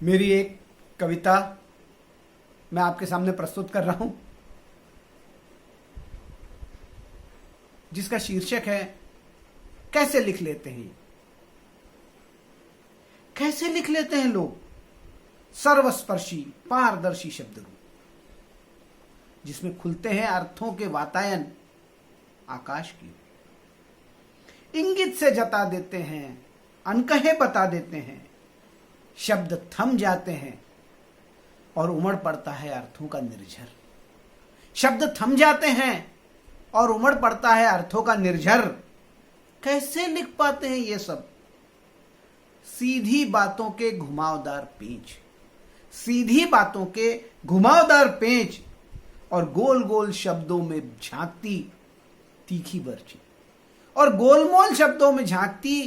मेरी एक कविता मैं आपके सामने प्रस्तुत कर रहा हूं, जिसका शीर्षक है कैसे लिख लेते हैं। कैसे लिख लेते हैं लोग सर्वस्पर्शी पारदर्शी शब्द रूप, जिसमें खुलते हैं अर्थों के वातायन आकाश की। इंगित से जता देते हैं, अनकहे बता देते हैं, शब्द थम जाते हैं और उमड़ पड़ता है अर्थों का निर्झर। शब्द थम जाते हैं और उमड़ पड़ता है अर्थों का निर्झर। कैसे लिख पाते हैं ये सब? सीधी बातों के घुमावदार पेंच, सीधी बातों के घुमावदार पेंच और गोल गोल शब्दों में झांकती तीखी बर्छी, और गोलमोल शब्दों में झांकती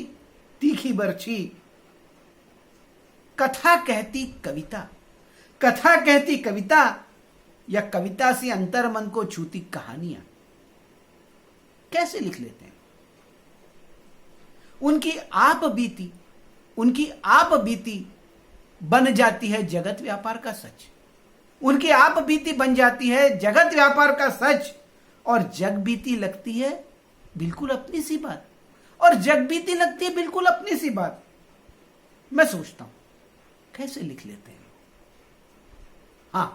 तीखी बर्छी। कथा कहती कविता, कथा कहती कविता, या कविता से अंतर मन को छूती कहानियां। कैसे लिख लेते हैं? उनकी आप बीती बन जाती है जगत व्यापार का सच। उनकी आप बीती बन जाती है जगत व्यापार का सच, और जग बीती लगती है बिल्कुल अपनी सी बात, और जग बीती लगती है बिल्कुल अपनी सी बात। मैं सोचता हूं कैसे लिख लेते हैं। हां,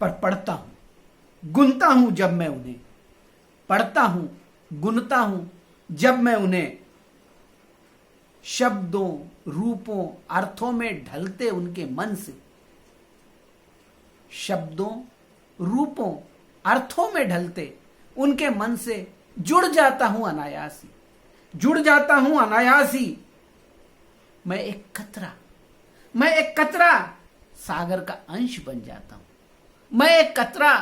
पर पढ़ता हूं, गुनता हूं जब मैं उन्हें, पढ़ता हूं, गुनता हूं जब मैं उन्हें, शब्दों रूपों अर्थों में ढलते उनके मन से, शब्दों रूपों अर्थों में ढलते उनके मन से जुड़ जाता हूं अनायासी, जुड़ जाता हूं अनायासी। मैं एक कतरा सागर का अंश बन जाता हूं। मैं एक कतरा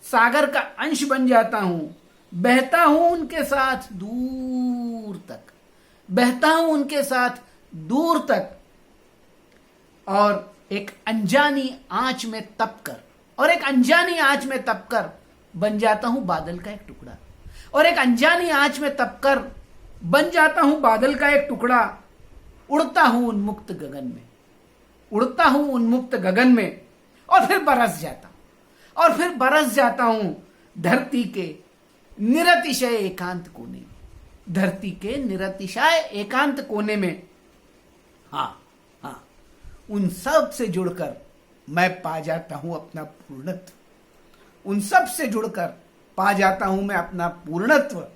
सागर का अंश बन जाता हूं। बहता हूं उनके साथ दूर तक, बहता हूं उनके साथ दूर तक, और एक अनजानी आंच में तपकर, और एक अनजानी आंच में तपकर बन जाता हूं बादल का एक टुकड़ा, और एक अनजानी आंच में तपकर बन जाता हूं बादल का एक टुकड़ा। उड़ता हूं उन्मुक्त गगन में, उड़ता हूं उन्मुक्त गगन में, और फिर बरस जाता हूं, और फिर बरस जाता हूं धरती के निरतिशय एकांत कोने में, धरती के निरतिशय एकांत कोने में। हां, उन सब से जुड़कर मैं पा जाता हूं अपना पूर्णत्व। उन सब से जुड़कर पा जाता हूं मैं अपना पूर्णत्व।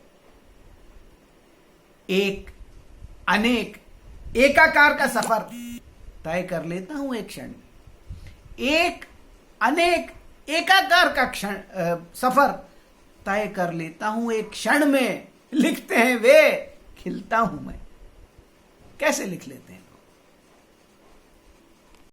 एक अनेक एकाकार का सफर तय कर लेता हूं एक क्षण में। एक अनेक एकाकार का सफर तय कर लेता हूं एक क्षण में। लिखते हैं वे, खिलता हूं मैं। कैसे लिख लेते हैं?